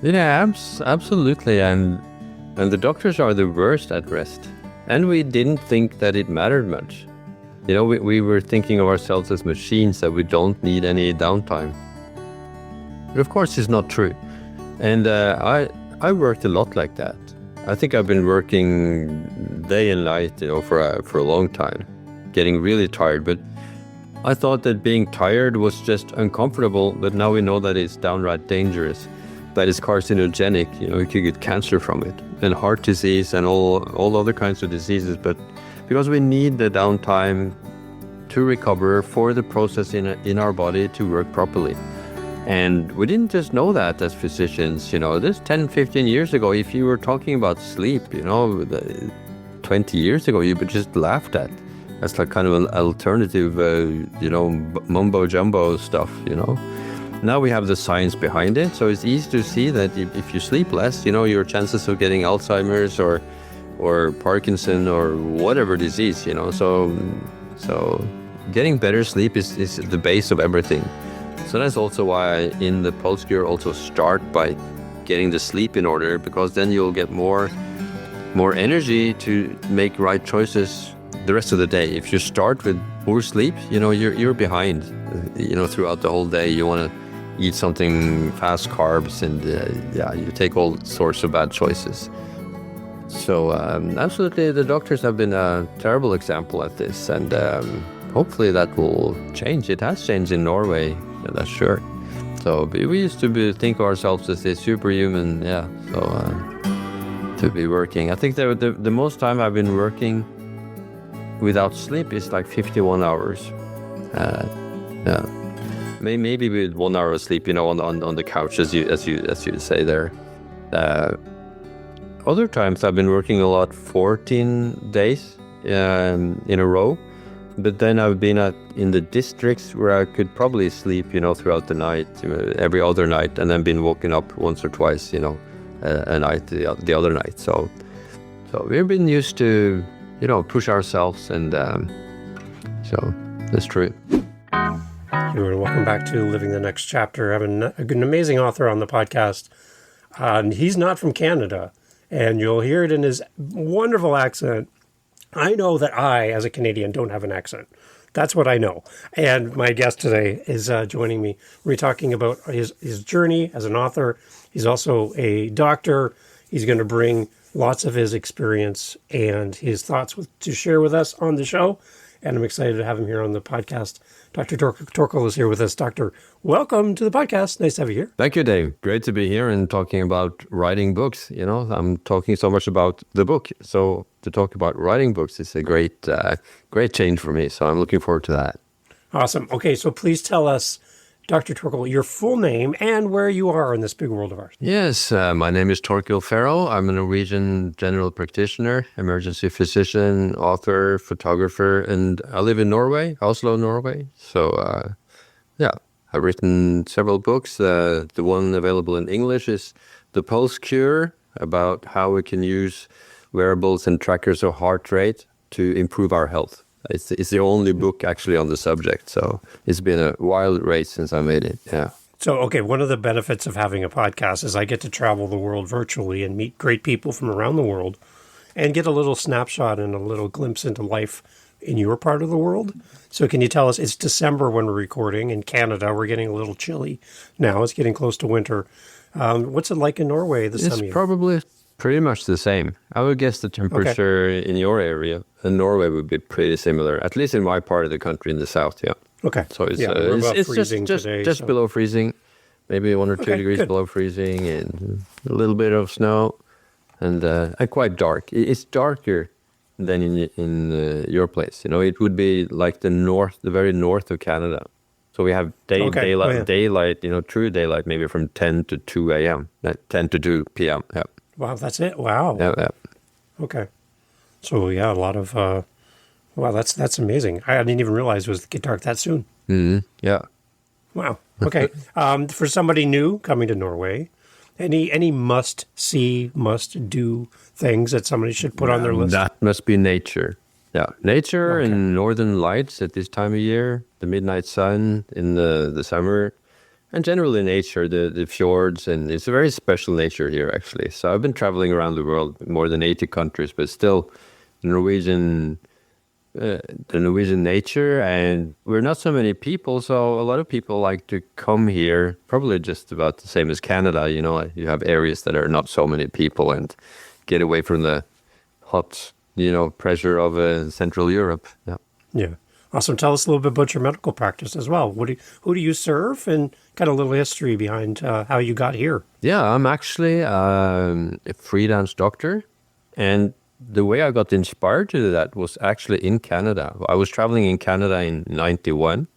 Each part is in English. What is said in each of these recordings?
Yeah, absolutely. And the doctors are the worst at rest. And we didn't think that it mattered much. We were thinking of ourselves as machines that we don't need any downtime. But of course, it's not true. And I worked a lot like that. I think I've been working day and night, for a long time, getting really tired. But I thought that being tired was just uncomfortable. But now we know that it's downright dangerous, that it's carcinogenic. You could get cancer from it, and heart disease, and all other kinds of diseases. But because we need the downtime to recover for the process in our body to work properly. And we didn't just know that as physicians, this 10, 15 years ago, if you were talking about sleep, 20 years ago, you would just laughed at. That's like kind of an alternative, mumbo jumbo stuff, Now we have the science behind it, so it's easy to see that if you sleep less, your chances of getting Alzheimer's or Parkinson or whatever disease, So getting better sleep is the base of everything. So that's also why in the post-cure also start by getting the sleep in order, because then you'll get more energy to make right choices the rest of the day. If you start with poor sleep, you're behind, throughout the whole day. You want to eat something fast carbs and you take all sorts of bad choices. So absolutely, the doctors have been a terrible example at this, and hopefully that will change. It has changed in Norway, that's sure. So we used to think of ourselves as a superhuman, to be working. I think the most time I've been working without sleep is like 51 hours. Maybe with 1 hour of sleep, on the couch, as you say there. Other times I've been working a lot, 14 days in a row. But then I've been in the districts where I could probably sleep, throughout the night, every other night, and then been woken up once or twice, a night, the other night. So we've been used to, push ourselves, and so that's true. Welcome back to Living the Next Chapter. I have an amazing author on the podcast. He's not from Canada, and you'll hear it in his wonderful accent. I know that I, as a Canadian, don't have an accent. That's what I know. And my guest today is joining me. We're talking about his journey as an author. He's also a doctor. He's going to bring lots of his experience and his thoughts to share with us on the show. And I'm excited to have him here on the podcast. Dr. Torkil is here with us. Doctor, welcome to the podcast. Nice to have you here. Thank you, Dave. Great to be here and talking about writing books. I'm talking so much about the book. So to talk about writing books is a great change for me. So I'm looking forward to that. Awesome. Okay, so please tell us, Dr. Torkil, your full name and where you are in this big world of ours. Yes, my name is Torkil Færø. I'm a Norwegian general practitioner, emergency physician, author, photographer, and I live in Norway, Oslo, Norway. So, I've written several books. The one available in English is The Post-Cure, about how we can use wearables and trackers of heart rate to improve our health. It's the only book actually on the subject. So it's been a wild race since I made it. Yeah. So, okay, one of the benefits of having a podcast is I get to travel the world virtually and meet great people from around the world and get a little snapshot and a little glimpse into life in your part of the world. So can you tell us, it's December when we're recording. In Canada, we're getting a little chilly now. It's getting close to winter. What's it like in Norway this time of year? It's probably pretty much the same. I would guess the temperature in your area in Norway would be pretty similar, at least in my part of the country in the south, yeah. Okay. So it's freezing today, just below freezing, maybe 1 or 2 degrees below freezing, and a little bit of snow, and quite dark. It's darker than in your place. It would be like the very north of Canada. So we have daylight, true daylight, maybe from 10 to 2 a.m., 10 to 2 p.m., yeah. Wow, that's it? Wow. Yeah. Okay. So, yeah, a lot of, wow, that's amazing. I didn't even realize it was get dark that soon. Mm-hmm. Yeah. Wow. Okay. For somebody new coming to Norway, any must-see, must-do things that somebody should put on their list? That must be nature. Yeah, nature and northern lights at this time of year, the midnight sun in the summer, And generally nature, the fjords, and it's a very special nature here, actually. So I've been traveling around the world, more than 80 countries, but still Norwegian, the Norwegian nature, and we're not so many people, so a lot of people like to come here, probably just about the same as Canada, you have areas that are not so many people and get away from the hot, pressure of Central Europe. Yeah. Yeah. Awesome. Tell us a little bit about your medical practice as well. Who do you serve, and kind of a little history behind how you got here? Yeah, I'm actually a freelance doctor, and the way I got inspired to do that was actually in Canada. I was traveling in Canada in 91,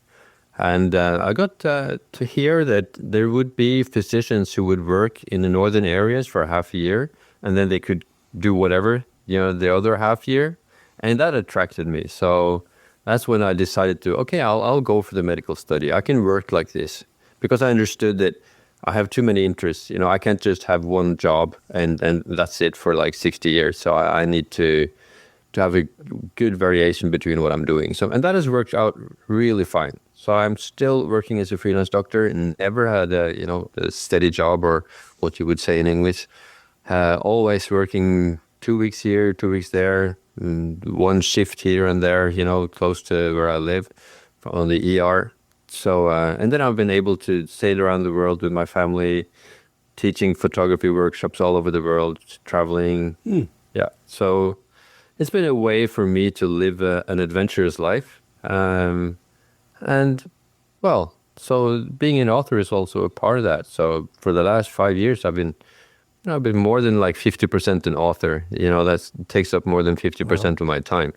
and I got to hear that there would be physicians who would work in the northern areas for half a year, and then they could do whatever, the other half year, and that attracted me. So that's when I decided I'll go for the medical study. I can work like this because I understood that I have too many interests. I can't just have one job and that's it for like 60 years. So I need to have a good variation between what I'm doing. So, and that has worked out really fine. So I'm still working as a freelance doctor and never had a steady job, or what you would say in English. Always working 2 weeks here, 2 weeks there, one shift here and there, close to where I live on the ER. So, and then I've been able to sail around the world with my family, teaching photography workshops all over the world, traveling. Yeah. So it's been a way for me to live an adventurous life. So being an author is also a part of that. So for the last 5 years, I've been more than like 50% an author. That takes up more than 50% of my time,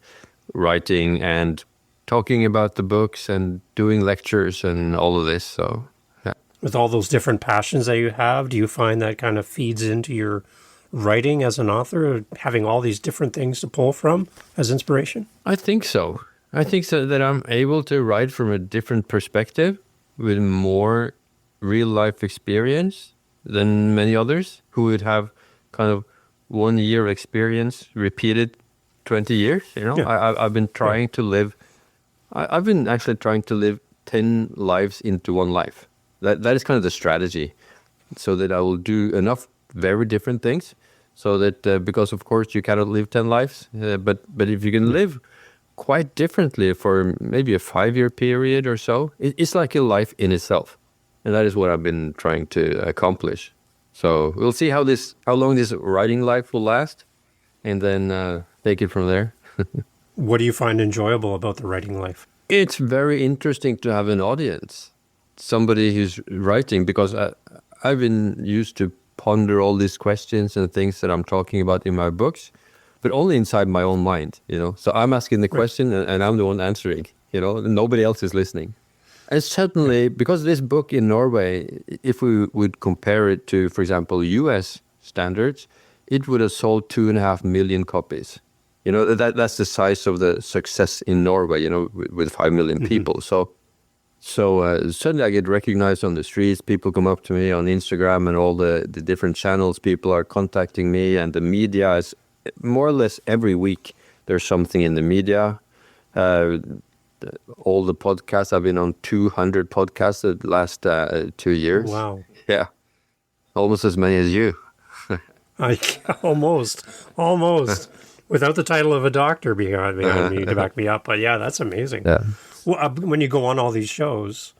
writing and talking about the books and doing lectures and all of this. So, yeah. With all those different passions that you have, do you find that kind of feeds into your writing as an author, having all these different things to pull from as inspiration? I think so. That I'm able to write from a different perspective with more real life experience than many others who would have kind of 1 year experience repeated 20 years. Yeah. I've been trying to live. I've been actually trying to live 10 lives into one life. That is kind of the strategy, so that I will do enough very different things, so that because of course you cannot live 10 lives, but if you can live quite differently for maybe a 5-year period or so, it's like a life in itself. And that is what I've been trying to accomplish. So we'll see how long this writing life will last, and then take it from there. What do you find enjoyable about the writing life? It's very interesting to have an audience, somebody who's writing, because I've been used to ponder all these questions and things that I'm talking about in my books, but only inside my own mind, So I'm asking the question and I'm the one answering, and nobody else is listening. And certainly, because this book in Norway, if we would compare it to, for example, US standards, it would have sold 2.5 million copies. That's the size of the success in Norway, with 5 million people. So suddenly I get recognized on the streets. People come up to me on Instagram and all the different channels. People are contacting me, and the media is more or less every week. There's something in the media. All the podcasts, I've been on 200 podcasts the last 2 years. Wow. Yeah. Almost as many as you. Almost. Without the title of a doctor behind me to back me up. But yeah, that's amazing. Yeah. Well, when you go on all these shows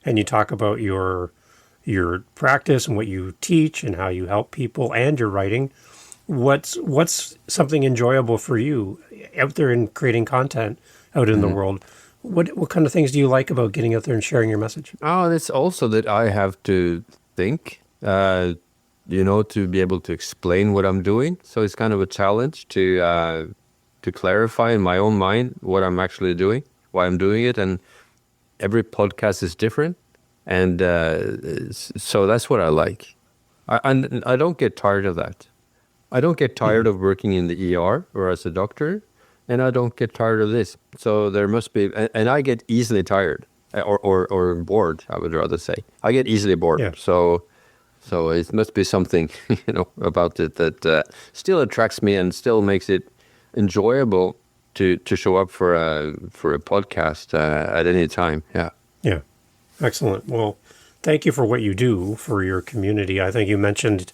and you talk about your practice and what you teach and how you help people and your writing, what's something enjoyable for you out there in creating content out in the world? What kind of things do you like about getting out there and sharing your message? Oh, it's also that I have to think, to be able to explain what I'm doing. So it's kind of a challenge to clarify in my own mind what I'm actually doing, why I'm doing it. And every podcast is different. And so that's what I like. I don't get tired of that. I don't get tired of working in the ER or as a doctor. And I don't get tired of this. So there must be, and I get easily tired or bored, I would rather say. I get easily bored. Yeah. So it must be something, about it that still attracts me and still makes it enjoyable to show up for a podcast at any time. Yeah. Yeah. Excellent. Well, thank you for what you do for your community. I think you mentioned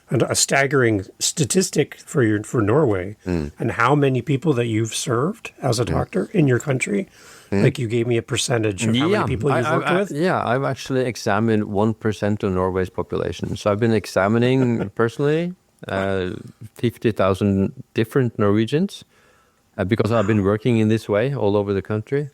a staggering statistic for Norway and how many people that you've served as a doctor in your country. Like you gave me a percentage of how many people you've worked with. Yeah, I've actually examined 1% of Norway's population. So I've been examining personally 50,000 different Norwegians because I've been working in this way all over the country.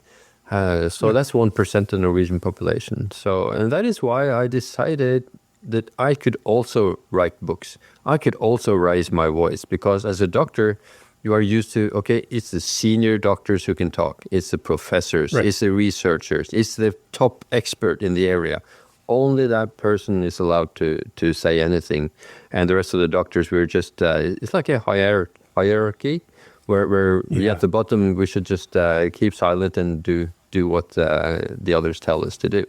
So that's 1% of the Norwegian population. So, and that is why I decided that I could also write books. I could also raise my voice because as a doctor, you are used to, okay, it's the senior doctors who can talk. It's the professors, it's the researchers, it's the top expert in the area. Only that person is allowed to say anything. And the rest of the doctors, we're just, it's like a hierarchy where at the bottom, we should just keep silent and do what the others tell us to do.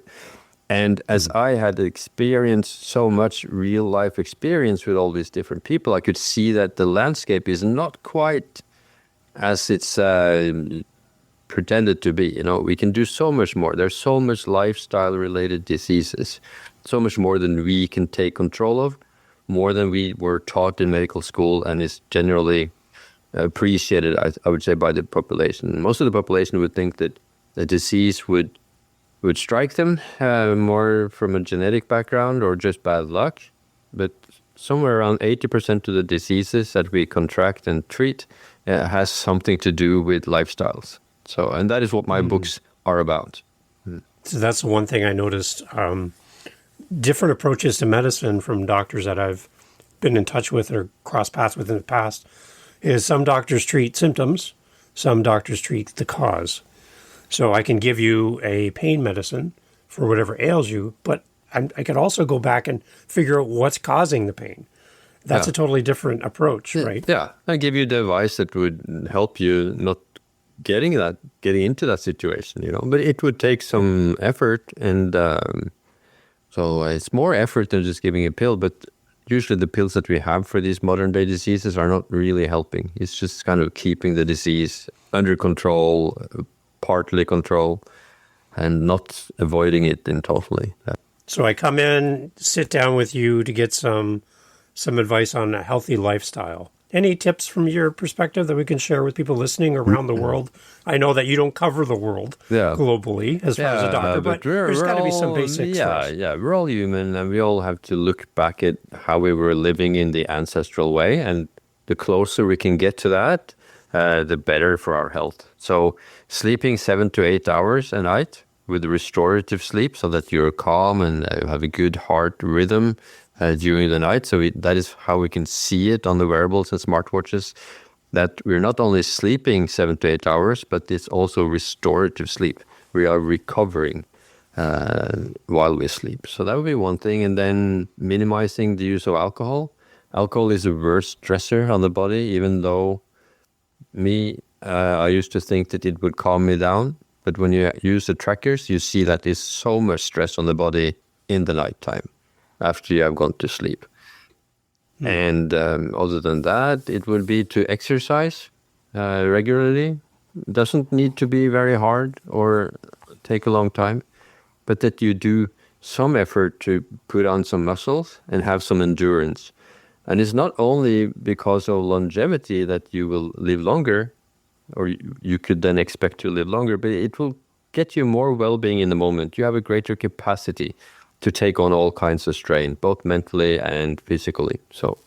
And as I had experienced so much real life experience with all these different people, I could see that the landscape is not quite as it's pretended to be. You know, we can do so much more. There's so much lifestyle related diseases, so much more than we can take control of, more than we were taught in medical school and is generally appreciated, I would say, by the population. Most of the population would think that the disease would strike them more from a genetic background or just bad luck. But somewhere around 80% of the diseases that we contract and treat has something to do with lifestyles. So, and that is what my books are about. So that's the one thing I noticed. Different approaches to medicine from doctors that I've been in touch with or crossed paths with in the past is some doctors treat symptoms, some doctors treat the cause. So I can give you a pain medicine for whatever ails you, but I could also go back and figure out what's causing the pain. That's a totally different approach, right? Yeah, I give you the advice that would help you not getting into that situation, you know. But it would take some effort, and so it's more effort than just giving a pill. But usually the pills that we have for these modern day diseases are not really helping. It's just kind of keeping the disease under control, partly control, and not avoiding it totally. So I come in, sit down with you to get some advice on a healthy lifestyle. Any tips from your perspective that we can share with people listening around the world? I know that you don't cover the world globally as far as a doctor, but there's got to be some basics. Yeah, we're all human, and we all have to look back at how we were living in the ancestral way, and the closer we can get to that, the better for our health. So sleeping 7 to 8 hours a night with restorative sleep so that you're calm and have a good heart rhythm during the night. So that is how we can see it on the wearables and smartwatches, that we're not only sleeping 7 to 8 hours, but it's also restorative sleep. We are recovering while we sleep. So that would be one thing. And then minimizing the use of alcohol. Alcohol is a worse stressor on the body, even though I used to think that it would calm me down. But when you use the trackers, you see that there's so much stress on the body in the nighttime after you have gone to sleep. And other than that, it would be to exercise regularly. It doesn't need to be very hard or take a long time, but that you do some effort to put on some muscles and have some endurance. And it's not only because of longevity that you will live longer, or you could then expect to live longer, but it will get you more well-being in the moment. You have a greater capacity to take on all kinds of strain, both mentally and physically. So,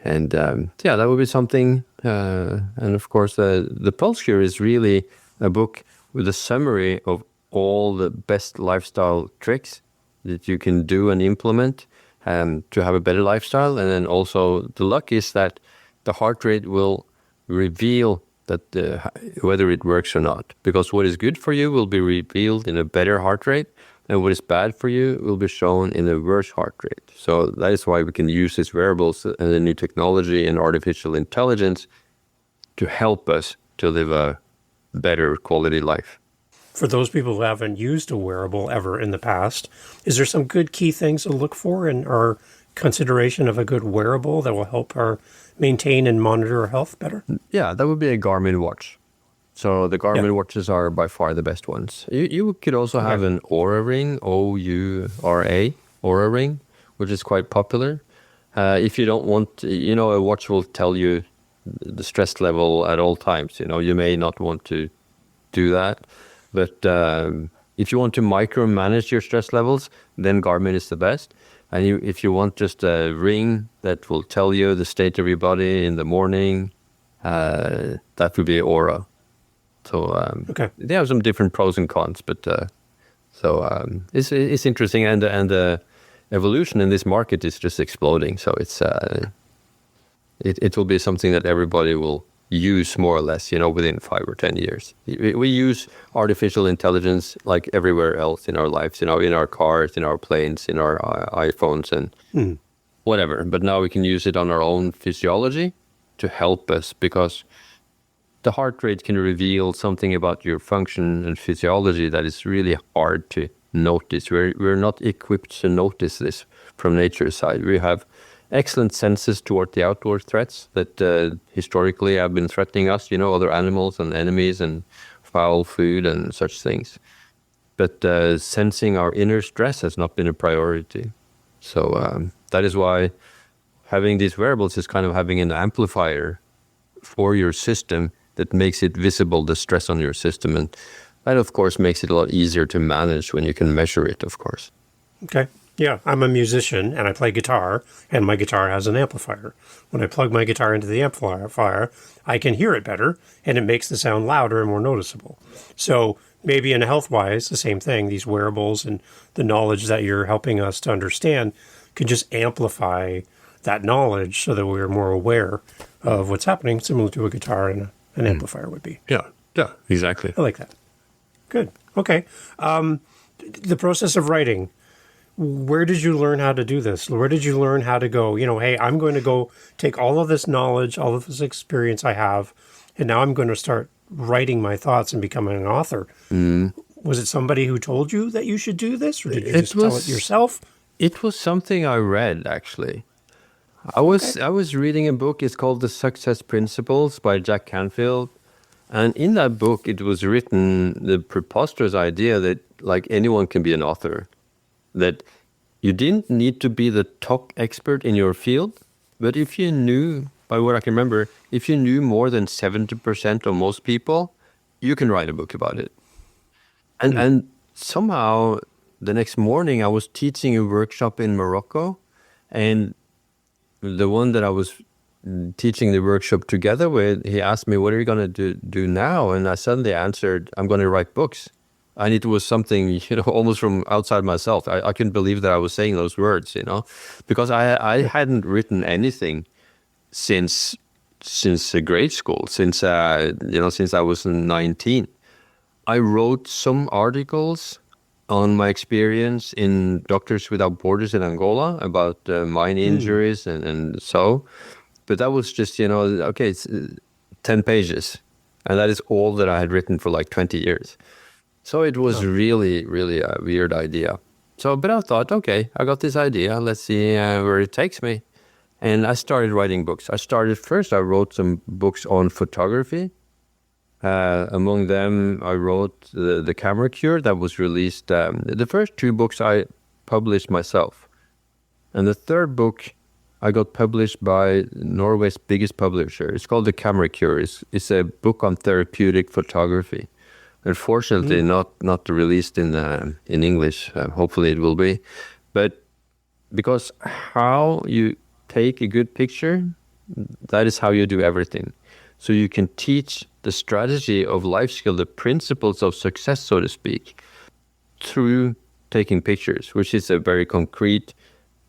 and that would be something. And of course, the Pulse Cure is really a book with a summary of all the best lifestyle tricks that you can do and implement to have a better lifestyle. And then also the luck is that the heart rate will reveal that whether it works or not, because what is good for you will be revealed in a better heart rate, and what is bad for you will be shown in a worse heart rate. So that is why we can use these wearables and the new technology and artificial intelligence to help us to live a better quality life. For those people who haven't used a wearable ever in the past, is there some good key things to look for in our consideration of a good wearable that will help our maintain and monitor our health better? Yeah, that would be a Garmin watch. So the Garmin watches are by far the best ones. You could also have an Oura ring, O-U-R-A, Oura ring, which is quite popular. If you don't want, a watch will tell you the stress level at all times. You may not want to do that. But if you want to micromanage your stress levels, then Garmin is the best. And if you want just a ring that will tell you the state of your body in the morning, that would be Oura. So they have some different pros and cons, but it's interesting, and the evolution in this market is just exploding. So it will be something that everybody will use more or less, within 5 or 10 years. We use artificial intelligence like everywhere else in our lives, in our cars, in our planes, in our iPhones and whatever. But now we can use it on our own physiology to help us, because the heart rate can reveal something about your function and physiology that is really hard to notice. We're not equipped to notice this from nature's side. We have excellent senses toward the outdoor threats that historically have been threatening us, other animals and enemies and foul food and such things. But sensing our inner stress has not been a priority. So that is why having these wearables is kind of having an amplifier for your system that makes it visible, the stress on your system. And that, of course, makes it a lot easier to manage when you can measure it, of course. Okay. Yeah, I'm a musician and I play guitar, and my guitar has an amplifier. When I plug my guitar into the amplifier, I can hear it better, and it makes the sound louder and more noticeable. So maybe in health-wise, the same thing. These wearables and the knowledge that you're helping us to understand can just amplify that knowledge so that we're more aware of what's happening, similar to a guitar and an amplifier would be. Yeah, exactly. I like that. Good. Okay. The process of writing. Where did you learn how to do this? Where did you learn how to go, hey, I'm going to go take all of this knowledge, all of this experience I have, and now I'm going to start writing my thoughts and becoming an author. Was it somebody who told you that you should do this, or did you just tell it yourself? It was something I read, actually. I was reading a book. It's called The Success Principles by Jack Canfield. And in that book, it was written the preposterous idea that like anyone can be an author. That you didn't need to be the top expert in your field, but if you knew, by what I can remember, if you knew more than 70% of most people, you can write a book about it. And somehow the next morning I was teaching a workshop in Morocco, and the one that I was teaching the workshop together with, he asked me, what are you going to do now? And I suddenly answered, I'm going to write books. And it was something, almost from outside myself. I couldn't believe that I was saying those words, because I hadn't written anything since grade school, since I was 19. I wrote some articles on my experience in Doctors Without Borders in Angola about mine injuries and so. But that was just, it's 10 pages. And that is all that I had written for like 20 years. So it was really, really a weird idea. But I thought, okay, I got this idea. Let's see where it takes me. And I started writing books. I wrote some books on photography. Among them, I wrote the Camera Cure that was released. The first 2 books I published myself. And the third book I got published by Norway's biggest publisher. It's called The Camera Cure. It's a book on therapeutic photography. Unfortunately, not released in English. Hopefully it will be. But because how you take a good picture, that is how you do everything. So you can teach the strategy of life skill, the principles of success, so to speak, through taking pictures, which is a very concrete,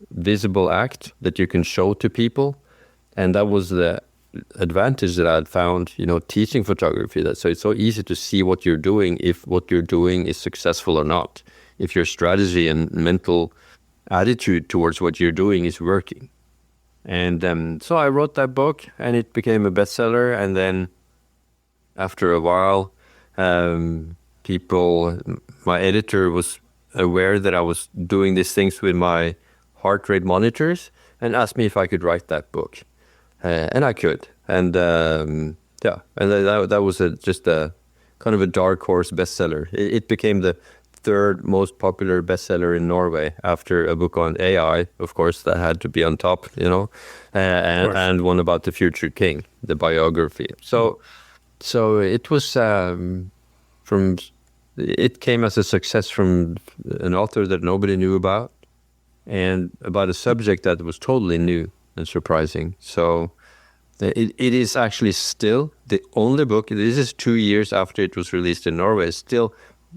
visible act that you can show to people. And that was the advantage that I had found, teaching photography. So it's so easy to see what you're doing, if what you're doing is successful or not, if your strategy and mental attitude towards what you're doing is working. And so I wrote that book, and it became a bestseller. And then after a while, my editor was aware that I was doing these things with my heart rate monitors and asked me if I could write that book. And I could, and that was just a kind of a dark horse bestseller. It became the third most popular bestseller in Norway after a book on AI, of course, that had to be on top, and one about the future king, the biography. So it was it came as a success from an author that nobody knew about, and about a subject that was totally new and surprising. So it is actually still the only book, this is 2 years after it was released in Norway, still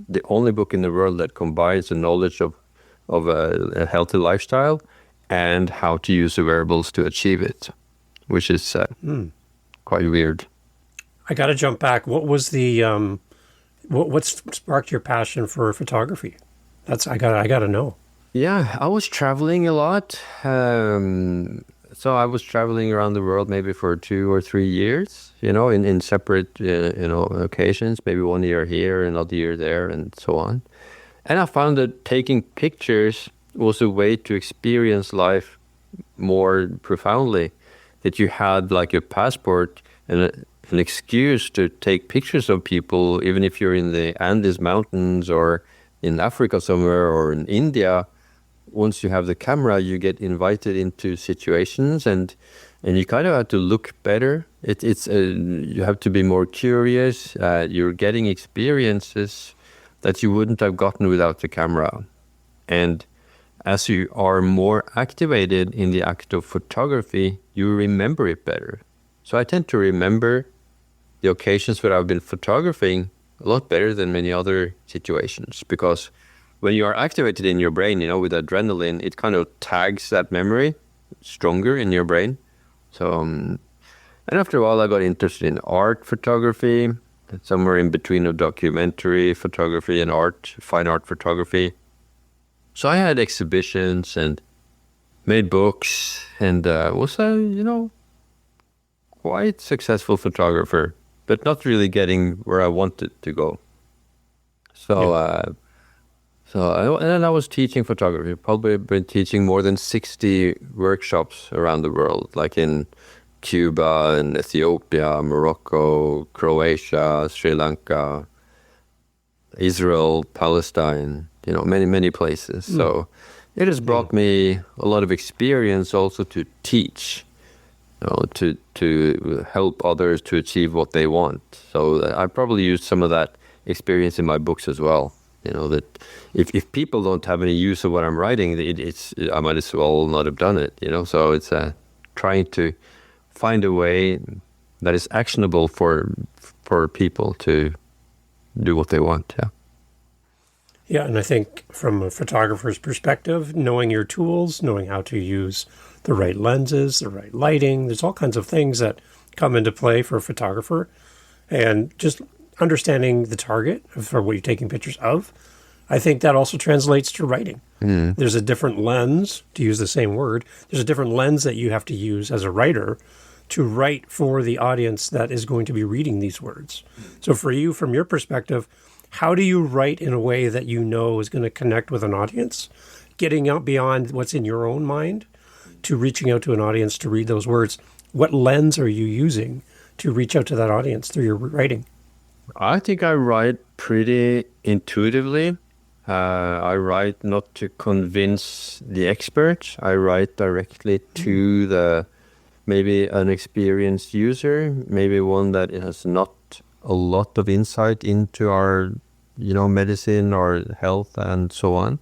the only book in the world that combines the knowledge of a healthy lifestyle and how to use the wearables to achieve it, which is quite weird. I got to jump back. What was the what sparked your passion for photography? I got to know. Yeah, I was traveling a lot. So I was traveling around the world maybe for 2 or 3 years, in separate, occasions, maybe 1 year here, another year there, and so on. And I found that taking pictures was a way to experience life more profoundly, that you had like a passport and an excuse to take pictures of people, even if you're in the Andes Mountains or in Africa somewhere or in India. Once you have the camera, you get invited into situations, and you kind of have to look better. You have to be more curious. You're getting experiences that you wouldn't have gotten without the camera. And as you are more activated in the act of photography, you remember it better. So I tend to remember the occasions where I've been photographing a lot better than many other situations, because when you are activated in your brain, with adrenaline, it kind of tags that memory stronger in your brain. So, and after a while, I got interested in art photography, somewhere in between of documentary photography and fine art photography. So I had exhibitions and made books, and was a, quite successful photographer, but not really getting where I wanted to go. So, and then I was teaching photography. Probably been teaching more than 60 workshops around the world, like in Cuba and Ethiopia, Morocco, Croatia, Sri Lanka, Israel, Palestine, many places. So it has brought me a lot of experience also to teach, to help others to achieve what they want. So I probably used some of that experience in my books as well. That if people don't have any use of what I'm writing, I might as well not have done it. So it's trying to find a way that is actionable for people to do what they want. Yeah. Yeah, and I think from a photographer's perspective, knowing your tools, knowing how to use the right lenses, the right lighting, there's all kinds of things that come into play for a photographer, and just understanding the target for what you're taking pictures of, I think that also translates to writing. There's a different lens, to use the same word, there's a different lens that you have to use as a writer to write for the audience that is going to be reading these words. So for you, from your perspective, how do you write in a way that is going to connect with an audience, getting out beyond what's in your own mind to reaching out to an audience to read those words? What lens are you using to reach out to that audience through your writing? I think I write pretty intuitively. I write not to convince the expert. I write directly to maybe an experienced user, maybe one that has not a lot of insight into our, medicine or health and so on.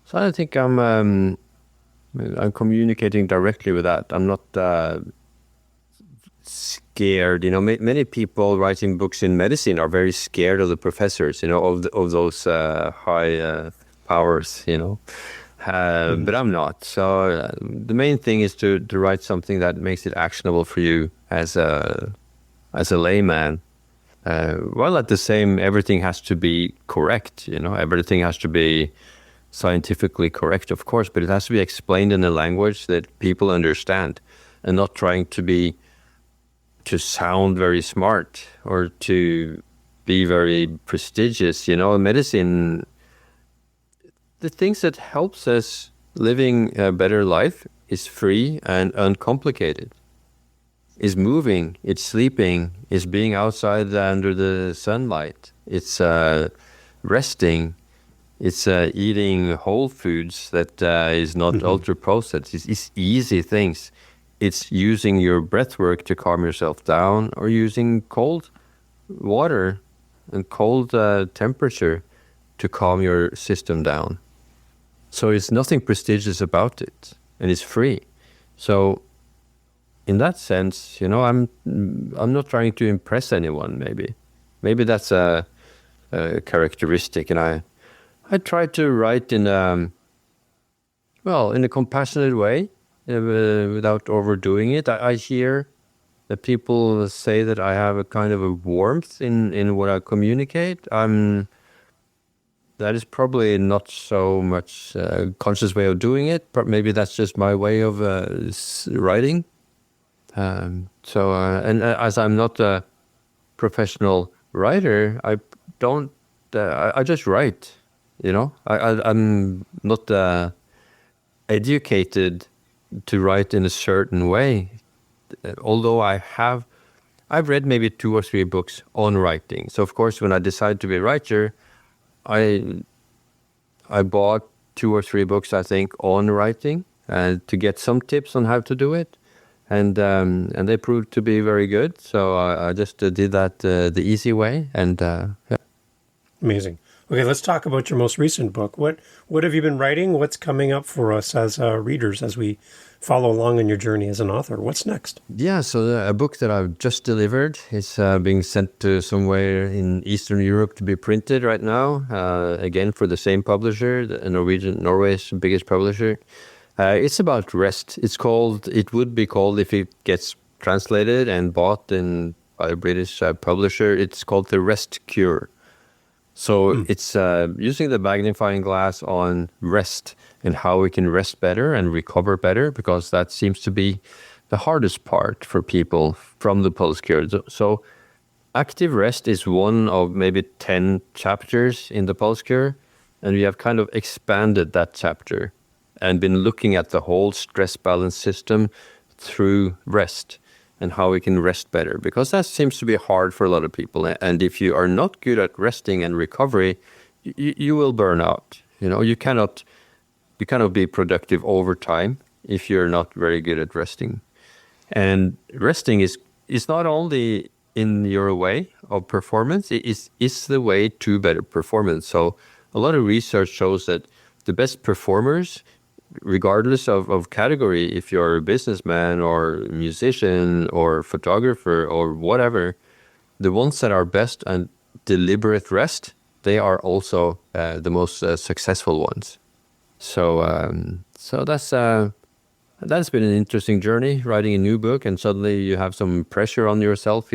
So I think I'm communicating directly with that. I'm not scared. Many people writing books in medicine are very scared of the professors, of those high powers, but I'm not. So the main thing is to write something that makes it actionable for you as a layman. While at the same, everything has to be correct. Everything has to be scientifically correct, of course, but it has to be explained in a language that people understand, and not trying to sound very smart or to be very prestigious. Medicine, the things that helps us living a better life is free and uncomplicated. is moving, it's sleeping, it's being outside under the sunlight, it's resting, it's eating whole foods that is not ultra-processed. It's easy things. It's using your breath work to calm yourself down, or using cold water and cold temperature to calm your system down. So it's nothing prestigious about it, and it's free. So in that sense, I'm not trying to impress anyone. Maybe that's a characteristic, and I try to write in a compassionate way, without overdoing it. I hear that people say that I have a kind of a warmth in what I communicate. That is probably not so much a conscious way of doing it, but maybe that's just my way of writing. And as I'm not a professional writer, I don't. I just write. I'm not educated to write in a certain way. Although I've read maybe 2 or 3 books on writing. So of course, when I decided to be a writer, I bought 2 or 3 books, I think, on writing, to get some tips on how to do it, and they proved to be very good. So I just did that the easy way, and yeah. Amazing. Okay, let's talk about your most recent book. What have you been writing? What's coming up for us as readers as we follow along on your journey as an author? What's next? Yeah, so a book that I've just delivered is being sent to somewhere in Eastern Europe to be printed right now, again for the same publisher, Norway's biggest publisher. It's about rest. It would be called, if it gets translated and bought by a British publisher, it's called The Rest Cure. So it's using the magnifying glass on rest and how we can rest better and recover better, because that seems to be the hardest part for people from the post-cure. So active rest is one of maybe 10 chapters in the post-cure, and we have kind of expanded that chapter and been looking at the whole stress balance system through rest and how we can rest better, because that seems to be hard for a lot of people. And if you are not good at resting and recovery, you will burn out. You cannot be productive over time if you're not very good at resting. And resting is not only in your way of performance, it is the way to better performance. So a lot of research shows that the best performers, regardless of category, if you're a businessman or musician or photographer or whatever, the ones that are best at deliberate rest, they are also the most successful ones. So that's been an interesting journey, writing a new book, and suddenly you have some pressure on yourself,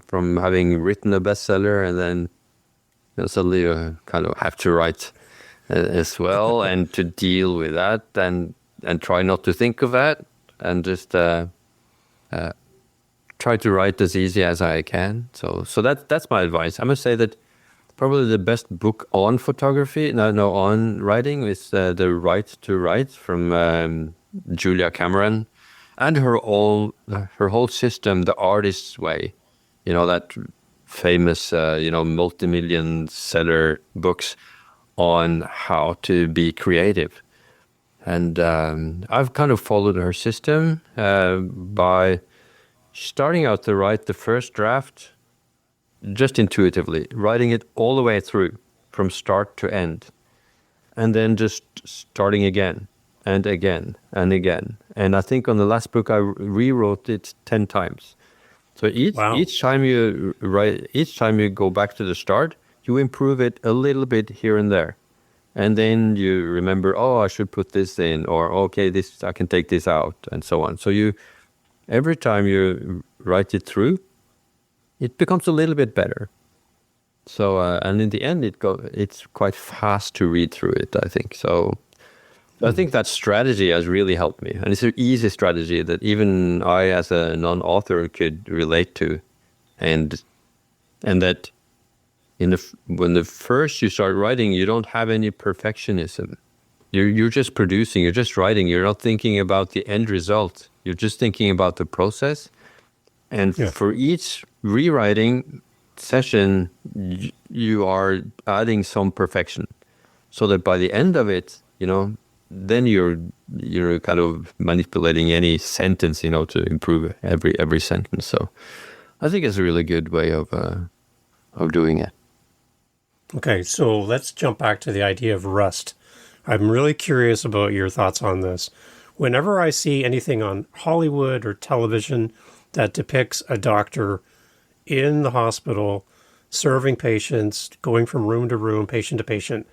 from having written a bestseller, and then suddenly you kind of have to write as well, and to deal with that, and try not to think of that, and just try to write as easy as I can. So that's my advice. I must say that probably the best book on photography, on writing, is The Right to Write from Julia Cameron, and her whole system, The Artist's Way. That famous multi-million seller books on how to be creative. And I've kind of followed her system by starting out to write the first draft just intuitively, writing it all the way through from start to end, and then just starting again and again and again. And I think on the last book I rewrote it 10 times. So each time you write, each time you go back to the start, you improve it a little bit here and there. And then you remember, I should put this in, or okay, I can take this out, and so on. So every time you write it through, it becomes a little bit better. So, and in the end, it's quite fast to read through it, I think. So I think that strategy has really helped me. And it's an easy strategy that even I, as a non-author, could relate to. And that when the first you start writing, you don't have any perfectionism. You're just producing, you're just writing. You're not thinking about the end result. You're just thinking about the process. And Yeah. for each rewriting session, you are adding some perfection, so that by the end of it, then you're kind of manipulating any sentence, to improve every sentence. So I think it's a really good way of doing it. Okay, so let's jump back to the idea of rest. I'm really curious about your thoughts on this. Whenever I see anything on Hollywood or television that depicts a doctor in the hospital serving patients, going from room to room, patient to patient,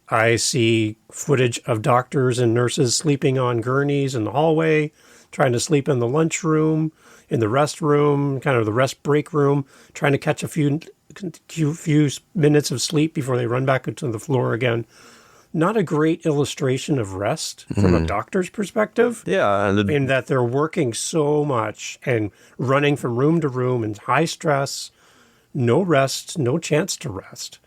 I see footage of doctors and nurses sleeping on gurneys in the hallway, trying to sleep in the lunchroom, in the rest room, kind of the rest break room, trying to catch a few minutes of sleep before they run back to the floor again. Not a great illustration of rest from a doctor's perspective. Yeah, and in that they're working so much and running from room to room in high stress, no rest, no chance to rest.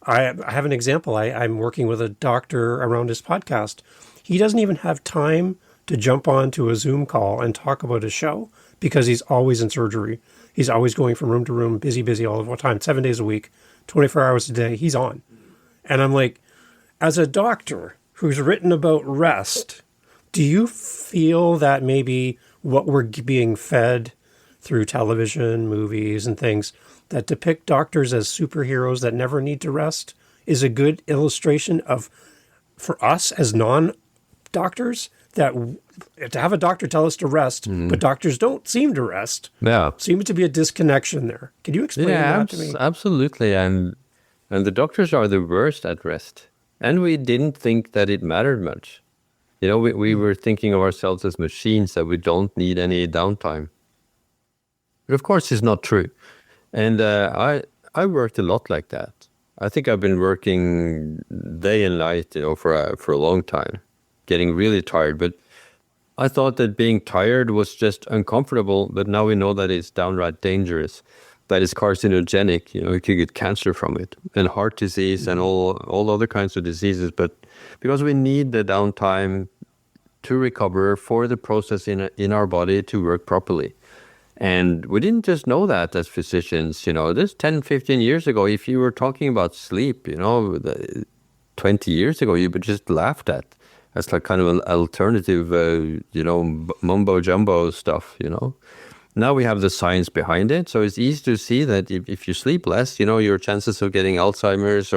I have an example. I'm working with a doctor around his podcast. He doesn't even have time to jump onto a Zoom call and talk about his show because he's always in surgery. He's always going from room to room, busy all the time, 7 days a week, 24 hours a day. He's on. And I'm like, as a doctor who's written about rest, do you feel that maybe what we're being fed through television, movies, and things that depict doctors as superheroes that never need to rest is a good illustration of, for us as non-doctors, that to have a doctor tell us to rest, but doctors don't seem to rest. Yeah. Seems to be a disconnection there. Can you explain that to me? Absolutely. And the doctors are the worst at rest. And we didn't think that it mattered much. We were thinking of ourselves as machines, that we don't need any downtime. But of course, it's not true. And I worked a lot like that. I think I've been working day and night, for a long time, getting really tired. But I thought that being tired was just uncomfortable. But now we know that it's downright dangerous, that it's carcinogenic. You could get cancer from it, and heart disease, and all other kinds of diseases. But because we need the downtime to recover for the process in our body to work properly. And we didn't just know that as physicians, this 10, 15 years ago, if you were talking about sleep, 20 years ago, you were just laughed at as like kind of an alternative, mumbo jumbo stuff, Now we have the science behind it. So it's easy to see that if you sleep less, your chances of getting Alzheimer's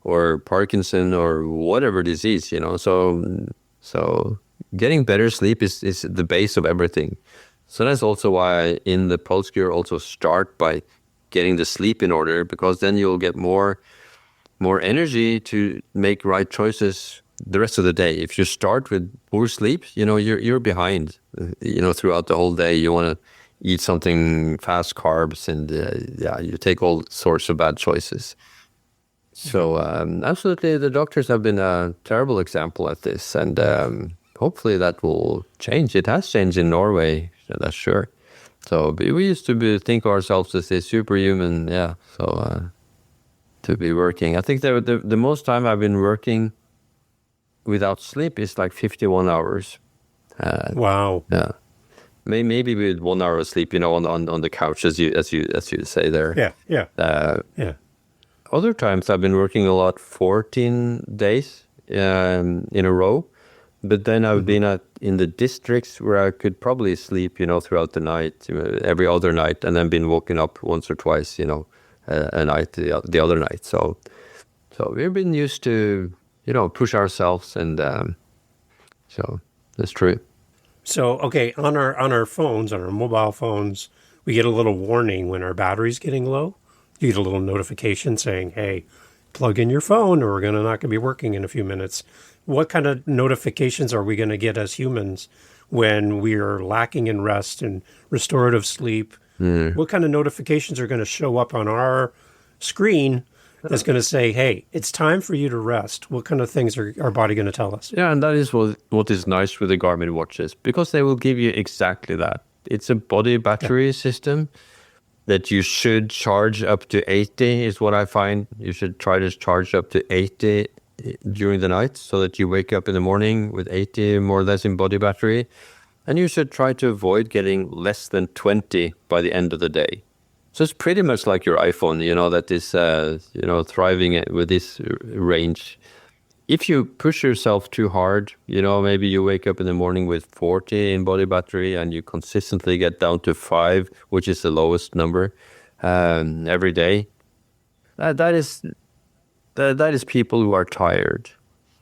or Parkinson or whatever disease, So getting better sleep is the base of everything. So that's also why in the Pulse Cure also start by getting the sleep in order, because then you'll get more energy to make right choices the rest of the day. If you start with poor sleep, you're behind, throughout the whole day. You want to eat something fast carbs and you take all sorts of bad choices. So absolutely, the doctors have been a terrible example at this, and hopefully that will change. It has changed in Norway, that's sure. So we used to think of ourselves as a superhuman, to be working. I think the most time I've been working without sleep is like 51 hours. Wow. Yeah. Maybe with 1 hour of sleep, on the couch, as you say there. Yeah. Yeah. Other times I've been working a lot, 14 days in a row. But then I've been in the districts where I could probably sleep, throughout the night, every other night, and then been woken up once or twice, a night, the other night. So we've been used to, push ourselves, and so that's true. So, okay, on our phones, on our mobile phones, we get a little warning when our battery's getting low. You get a little notification saying, hey, plug in your phone or we're not going to be working in a few minutes. What kind of notifications are we going to get as humans when we are lacking in rest and restorative sleep? What kind of notifications are going to show up on our screen that's going to say, hey, it's time for you to rest? What kind of things are our body going to tell us? Yeah, and that is what is nice with the Garmin watches, because they will give you exactly that. It's a body battery system that you should charge up to 80 is what I find. You should try to charge up to 80 during the night so that you wake up in the morning with 80 more or less in body battery. And you should try to avoid getting less than 20 by the end of the day. So it's pretty much like your iPhone, that is, thriving with this range. If you push yourself too hard, maybe you wake up in the morning with 40 in body battery and you consistently get down to 5, which is the lowest number every day. That is people who are tired,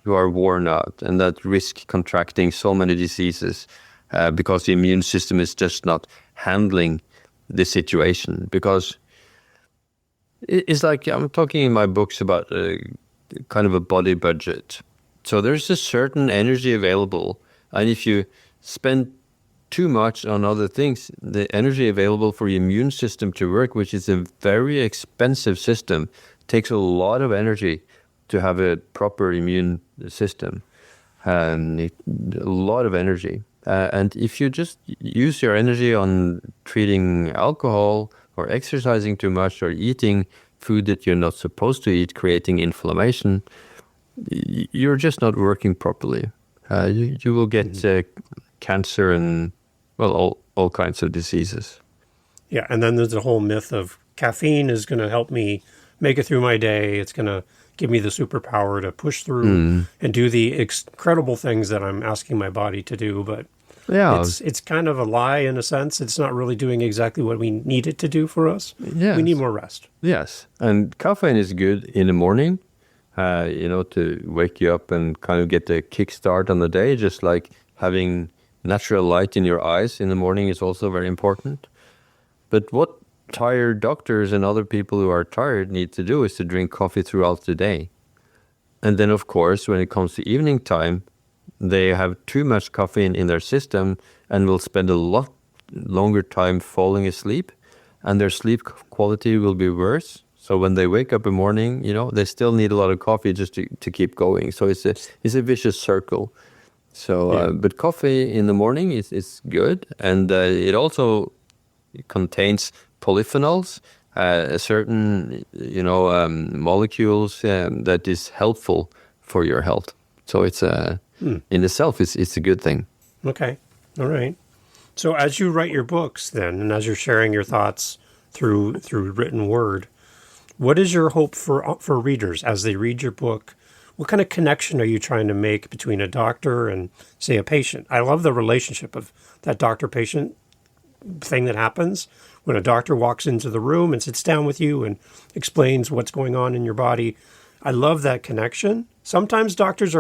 who are worn out, and that risk contracting so many diseases because the immune system is just not handling the situation. Because it's like I'm talking in my books about kind of a body budget. So there's a certain energy available, and if you spend too much on other things, the energy available for your immune system to work, which is a very expensive system, takes a lot of energy to have a proper immune system, and a lot of energy. And if you just use your energy on treating alcohol or exercising too much or eating food that you're not supposed to eat, creating inflammation, you're just not working properly. You will get cancer and, well, all kinds of diseases. Yeah, and then there's the whole myth of caffeine is going to help me make it through my day. It's going to give me the superpower to push through and do the incredible things that I'm asking my body to do. But it's kind of a lie in a sense. It's not really doing exactly what we need it to do for us. Yes. We need more rest. Yes, and caffeine is good in the morning, to wake you up and kind of get a kickstart on the day, just like having natural light in your eyes in the morning is also very important. But what tired doctors and other people who are tired need to do is to drink coffee throughout the day. And then, of course, when it comes to evening time, they have too much caffeine in their system and will spend a lot longer time falling asleep, and their sleep quality will be worse. So when they wake up in the morning, they still need a lot of coffee just to keep going. So it's a vicious circle. So, but coffee in the morning is good, and it also contains polyphenols, a certain molecules that is helpful for your health. So it's in itself it's a good thing. Okay, all right. So as you write your books, then, and as you're sharing your thoughts through written word, what is your hope for readers as they read your book? What kind of connection are you trying to make between a doctor and, say, a patient? I love the relationship of that doctor-patient thing that happens when a doctor walks into the room and sits down with you and explains what's going on in your body. I love that connection. Sometimes doctors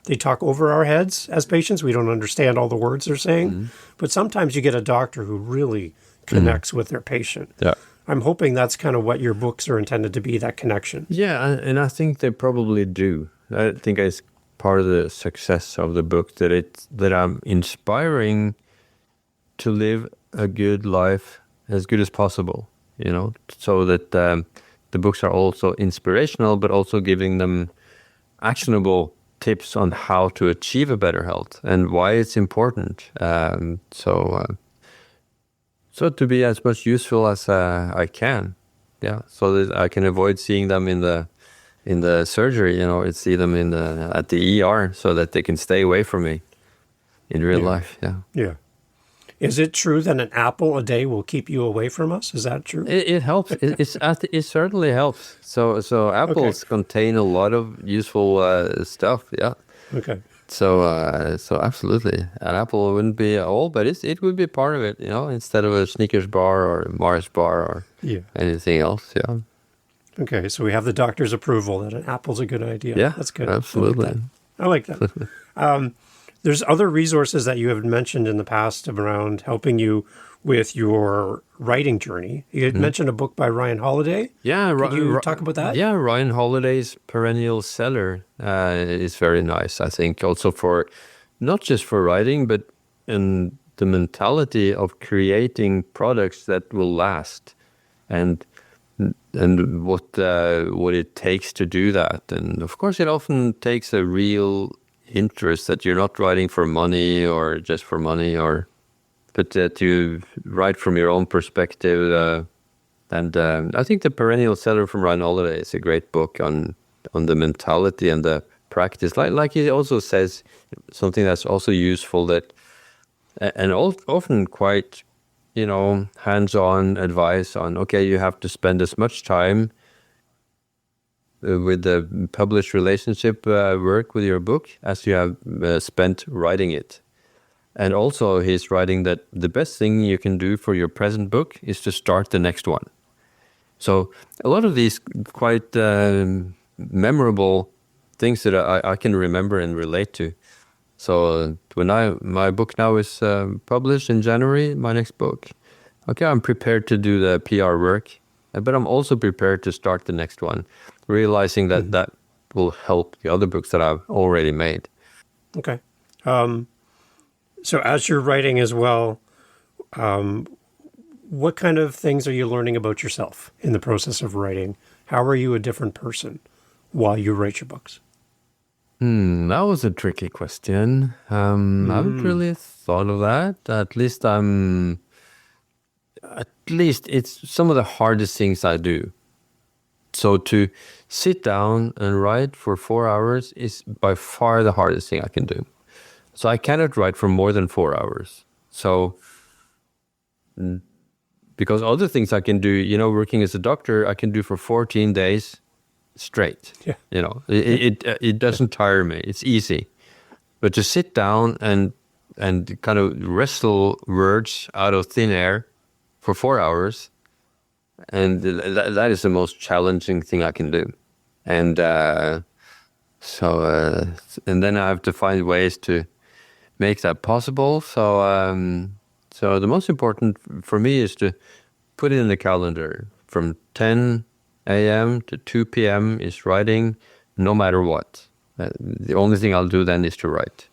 they talk over our heads as patients. We don't understand all the words they're saying. But sometimes you get a doctor who really connects with their patient. Yeah. I'm hoping that's kind of what your books are intended to be, that connection. Yeah, and I think they probably do. I think it's part of the success of the book that I'm inspiring to live a good life as good as possible, so that the books are also inspirational, but also giving them actionable tips on how to achieve a better health and why it's important. So to be as much useful as I can, so that I can avoid seeing them in the surgery, see them at the ER, so that they can stay away from me in real life. Yeah. Is it true that an apple a day will keep you away from us? Is that true? It helps. It certainly helps. So apples contain a lot of useful stuff. Yeah. Okay. So absolutely, an apple wouldn't be all, but it would be part of it. Instead of a Snickers bar or a Mars bar or anything else. Yeah. Okay. So we have the doctor's approval that an apple's a good idea. Yeah. That's good. Absolutely. I like that. There's other resources that you have mentioned in the past around helping you with your writing journey. You had mentioned a book by Ryan Holiday. Yeah. Can you talk about that? Yeah, Ryan Holiday's Perennial Seller is very nice, I think, also for, not just for writing, but in the mentality of creating products that will last, and what it takes to do that. And of course, it often takes a real interest that you're not writing for money or just for money, but that you write from your own perspective. And I think the Perennial Seller from Ryan Holiday is a great book on the mentality and the practice. Like he also says something that's also useful, that and often quite, hands-on advice on, okay, you have to spend as much time with the published relationship work with your book as you have spent writing it. And also he's writing that the best thing you can do for your present book is to start the next one. So a lot of these quite memorable things that I can remember and relate to. So when my book now is published in January, my next book, okay, I'm prepared to do the PR work, but I'm also prepared to start the next one, realizing that that will help the other books that I've already made. Okay. So as you're writing as well, what kind of things are you learning about yourself in the process of writing? How are you a different person while you write your books? That was a tricky question. I haven't really thought of that. At least it's some of the hardest things I do. So to sit down and write for 4 hours is by far the hardest thing I can do. So I cannot write for more than 4 hours. So, because other things I can do, working as a doctor, I can do for 14 days straight. Yeah. It doesn't tire me. It's easy. But to sit down and kind of wrestle words out of thin air for 4 hours, and that is the most challenging thing I can do. And and then I have to find ways to make that possible. So the most important for me is to put it in the calendar. From 10 a.m. to 2 p.m. is writing, no matter what. The only thing I'll do then is to write.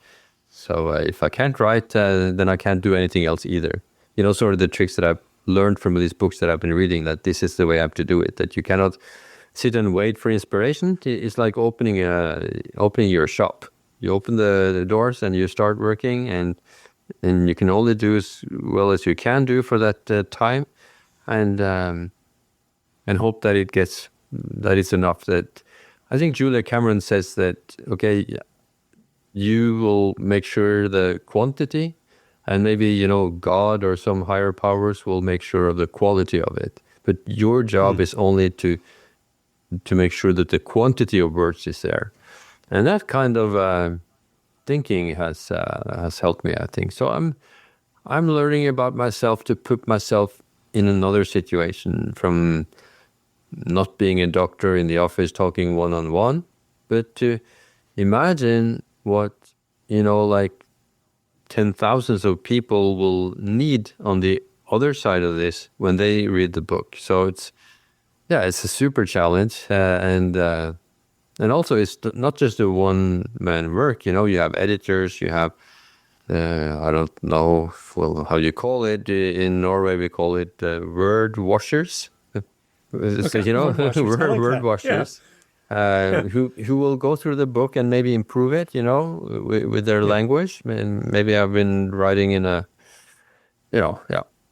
So if I can't write, then I can't do anything else either. Sort of the tricks that I've learned from these books that I've been reading, that this is the way I have to do it, that you cannot sit and wait for inspiration. It's like opening your shop. You open the doors and you start working, and you can only do as well as you can do for that time, and hope that that it's enough. That I think Julia Cameron says that, okay, you will make sure the quantity, and maybe, God or some higher powers will make sure of the quality of it. But your job is only to make sure that the quantity of words is there. And that kind of thinking has helped me, I think. So I'm learning about myself to put myself in another situation, from not being a doctor in the office talking one-on-one, but to imagine what, like 10,000s of people will need on the other side of this when they read the book. So it's a super challenge. And also it's not just a one-man work, you have editors, you have, I don't know how you call it. In Norway, we call it word washers. Okay. Word washers. Yeah. Who will go through the book and maybe improve it, with their language. And maybe I've been writing in a,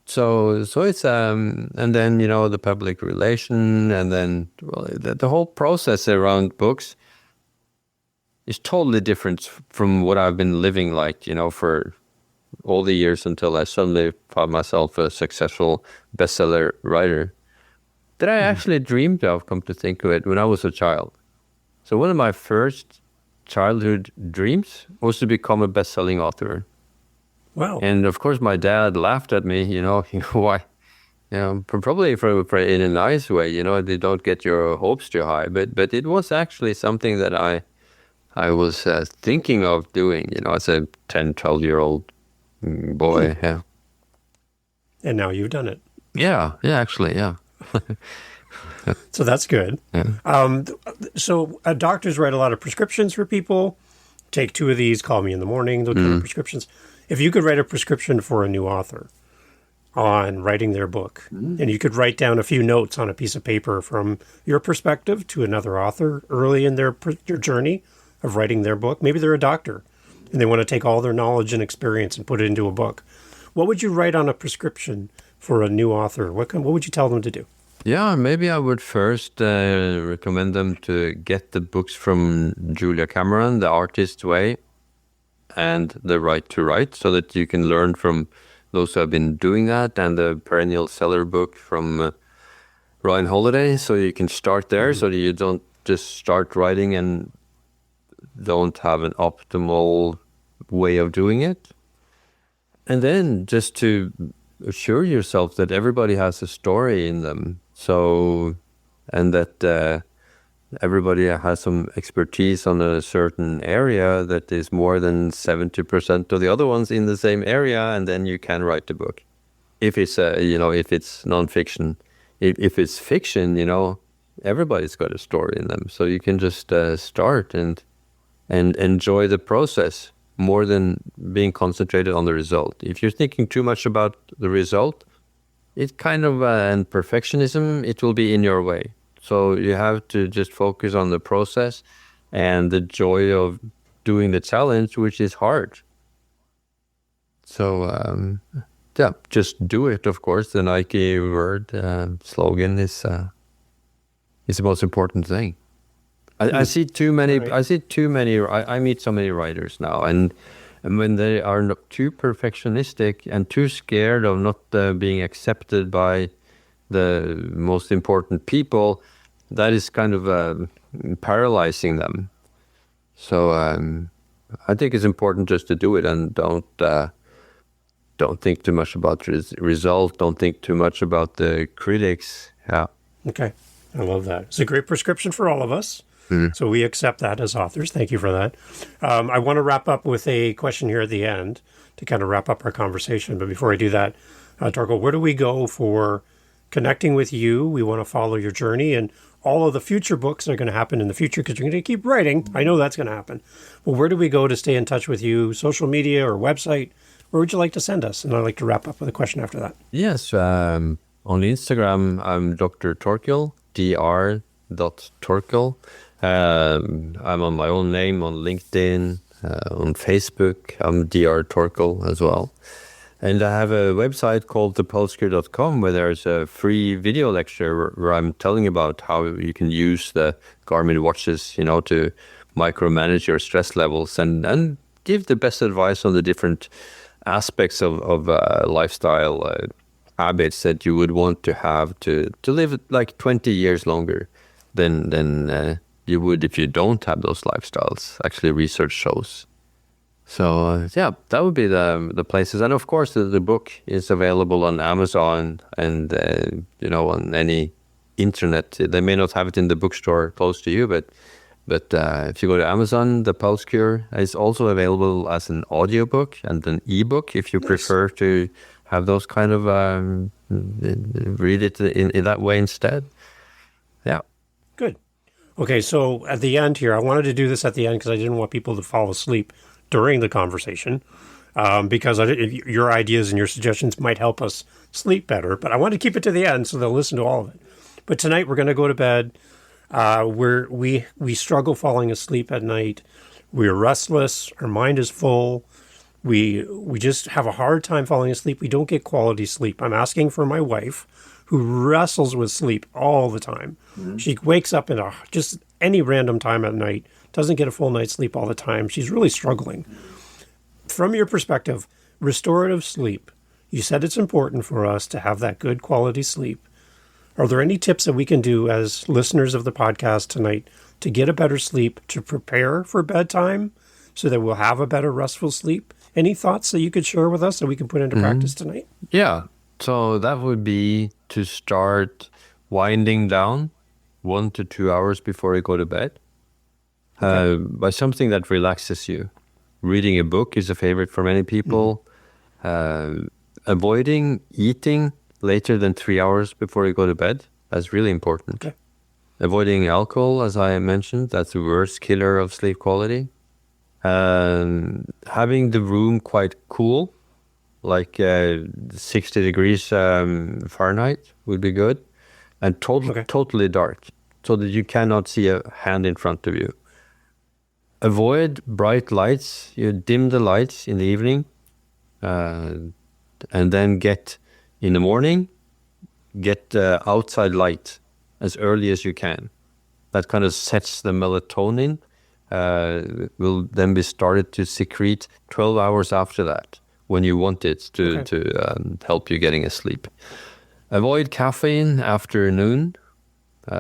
So it's and then the public relation, and then the whole process around books is totally different from what I've been living like, for all the years until I suddenly found myself a successful bestseller writer that I actually dreamed of, come to think of it, when I was a child. So one of my first childhood dreams was to become a best-selling author. Wow. And of course, my dad laughed at me, why? Probably in a nice way, they don't get your hopes too high. But it was actually something that I was thinking of doing, as a 10, 12-year-old boy. Yeah. And now you've done it. Yeah, actually, yeah. So that's good. Yeah. So doctors write a lot of prescriptions for people. Take 2 of these, call me in the morning, those kind of prescriptions. If you could write a prescription for a new author on writing their book, and you could write down a few notes on a piece of paper from your perspective to another author early in their journey of writing their book, maybe they're a doctor and they want to take all their knowledge and experience and put it into a book. What would you write on a prescription for a new author? What would you tell them to do? Yeah, maybe I would first recommend them to get the books from Julia Cameron, The Artist's Way. and the right to write, so that you can learn from those who have been doing that, and the perennial seller book from Ryan Holiday, so you can start there, so that you don't just start writing and don't have an optimal way of doing it. And then just to assure yourself that everybody has a story in them, and that everybody has some expertise on a certain area that is more than 70% of the other ones in the same area, and then you can write the book. If it's if it's nonfiction, if it's fiction, everybody's got a story in them, so you can just start and enjoy the process more than being concentrated on the result. If you're thinking too much about the result, it kind of and perfectionism, it will be in your way. So you have to just focus on the process and the joy of doing the challenge, which is hard. So just do it. Of course, the Nike word slogan is the most important thing. I see too many. Right. I meet so many writers now, and when they are not too perfectionistic and too scared of not being accepted by the most important people, that is kind of paralyzing them. So I think it's important just to do it, and don't think too much about the result. Don't think too much about the critics. Yeah. Okay, I love that. It's a great prescription for all of us. So we accept that as authors. Thank you for that. I want to wrap up with a question here at the end to kind of wrap up our conversation. But before I do that, Torkil, where do we go for connecting with you? We want to follow your journey and all of the future books that are going to happen in the future, because you're going to keep writing. I know that's going to happen. Well, where do we go to stay in touch with you? Social media or website? Where would you like to send us? And I'd like to wrap up with a question after that. Yes. On Instagram, I'm Dr. Torkil, dr.torkil. I'm on my own name on LinkedIn, on Facebook. I'm Dr. Torkil as well. And I have a website called thepulsecure.com, where there's a free video lecture where I'm telling about how you can use the Garmin watches, to micromanage your stress levels and give the best advice on the different aspects of lifestyle habits that you would want to have to live like 20 years longer than you would if you don't have those lifestyles. Actually, research shows. So that would be the places. And of course, the book is available on Amazon and on any internet. They may not have it in the bookstore close to you, but if you go to Amazon, The Pulse Cure is also available as an audiobook and an ebook if you prefer to have those kind of read it in that way instead. Yeah. Good. Okay, so at the end here, I wanted to do this at the end because I didn't want people to fall asleep during the conversation, because your ideas and your suggestions might help us sleep better. But I want to keep it to the end so they'll listen to all of it. But tonight we're going to go to bed. We struggle falling asleep at night. We're restless. Our mind is full. We just have a hard time falling asleep. We don't get quality sleep. I'm asking for my wife, who wrestles with sleep all the time. Mm-hmm. She wakes up in just any random time at night, doesn't get a full night's sleep all the time. She's really struggling. From your perspective, restorative sleep, you said it's important for us to have that good quality sleep. Are there any tips that we can do as listeners of the podcast tonight to get a better sleep, to prepare for bedtime so that we'll have a better restful sleep? Any thoughts that you could share with us that we can put into practice tonight? Yeah. So that would be to start winding down 1 to 2 hours before you go to bed. Okay. By something that relaxes you. Reading a book is a favorite for many people. Avoiding eating later than 3 hours before you go to bed. That's really important. Okay. Avoiding alcohol, as I mentioned, that's the worst killer of sleep quality. Having the room quite cool, like 60 degrees Fahrenheit would be good. And totally dark, so that you cannot see a hand in front of you. Avoid bright lights. You dim the lights in the evening, and then in the morning, get outside light as early as you can. That kind of sets the melatonin will then be started to secrete 12 hours after that when you want it to help you getting asleep. Avoid caffeine after noon.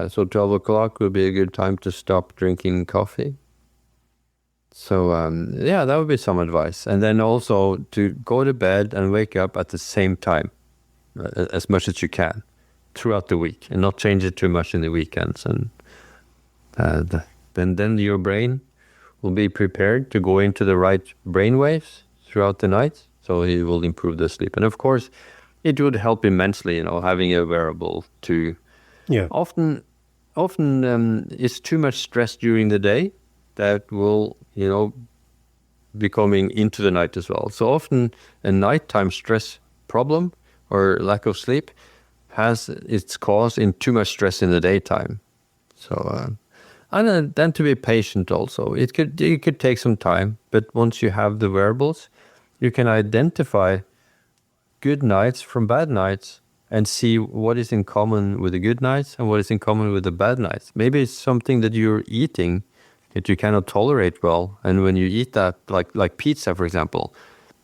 So 12 o'clock will be a good time to stop drinking coffee. So that would be some advice. And then also to go to bed and wake up at the same time as much as you can throughout the week, and not change it too much in the weekends. And then your brain will be prepared to go into the right brain waves throughout the night, so it will improve the sleep. And of course, it would help immensely, having a wearable to... Yeah. Often it's too much stress during the day that will, be coming into the night as well. So often a nighttime stress problem or lack of sleep has its cause in too much stress in the daytime. So, and then to be patient also. It could take some time, but once you have the wearables, you can identify good nights from bad nights and see what is in common with the good nights and what is in common with the bad nights. Maybe it's something that you're eating that you cannot tolerate well. And when you eat that, like pizza, for example,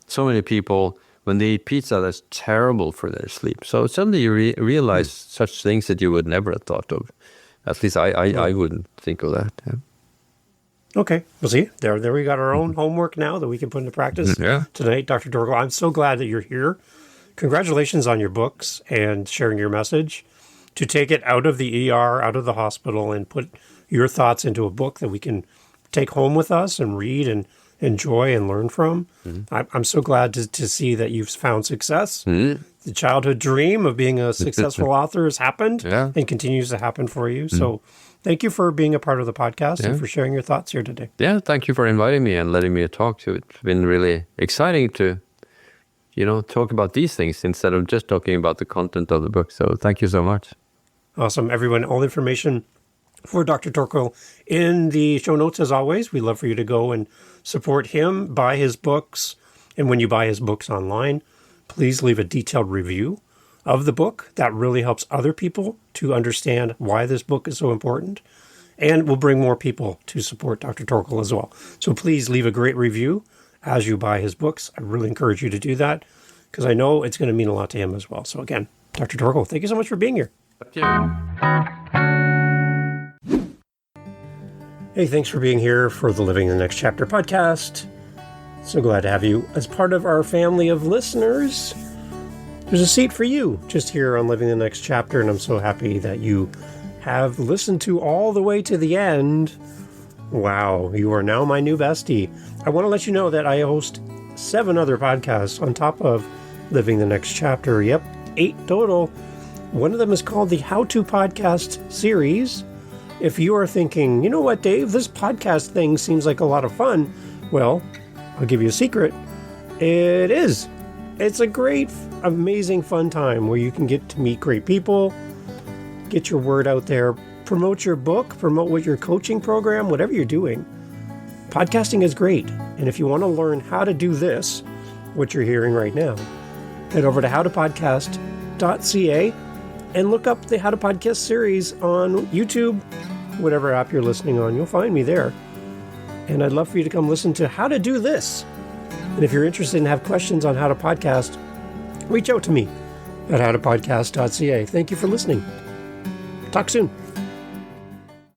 so many people, when they eat pizza, that's terrible for their sleep. So suddenly you realize such things that you would never have thought of. At least I wouldn't think of that. Yeah. Okay. Well, see, there we got our own homework now that we can put into practice tonight. Dr. Torkil, I'm so glad that you're here. Congratulations on your books and sharing your message. To take it out of the ER, out of the hospital, and put your thoughts into a book that we can take home with us and read and enjoy and learn from. I'm so glad to see that you've found success. The childhood dream of being a successful author has happened and continues to happen for you. So thank you for being a part of the podcast and for sharing your thoughts here today. Yeah, thank you for inviting me and letting me talk to it. It's been really exciting to, talk about these things instead of just talking about the content of the book. So thank you so much. Awesome. Everyone, all information for Dr. Torkil in the show notes, as always. We'd love for you to go and support him, buy his books. And when you buy his books online, please leave a detailed review of the book. That really helps other people to understand why this book is so important, and will bring more people to support Dr. Torkil as well. So please leave a great review as you buy his books. I really encourage you to do that because I know it's going to mean a lot to him as well. So again, Dr. Torkil, thank you so much for being here. Thank you. Hey, thanks for being here for the Living the Next Chapter podcast. So glad to have you as part of our family of listeners. There's a seat for you just here on Living the Next Chapter, and I'm so happy that you have listened to all the way to the end. Wow, you are now my new bestie. I want to let you know that I host 7 other podcasts on top of Living the Next Chapter. Yep, 8 total. One of them is called the How To Podcast series. If you are thinking, you know what, Dave, this podcast thing seems like a lot of fun. Well, I'll give you a secret. It is. It's a great, amazing, fun time where you can get to meet great people, get your word out there, promote your book, promote what your coaching program, whatever you're doing. Podcasting is great. And if you want to learn how to do this, what you're hearing right now, head over to howtopodcast.ca and look up the How to Podcast series on YouTube, whatever app you're listening on. You'll find me there. And I'd love for you to come listen to How to Do This. And if you're interested and have questions on how to podcast, reach out to me at howtopodcast.ca. Thank you for listening. Talk soon.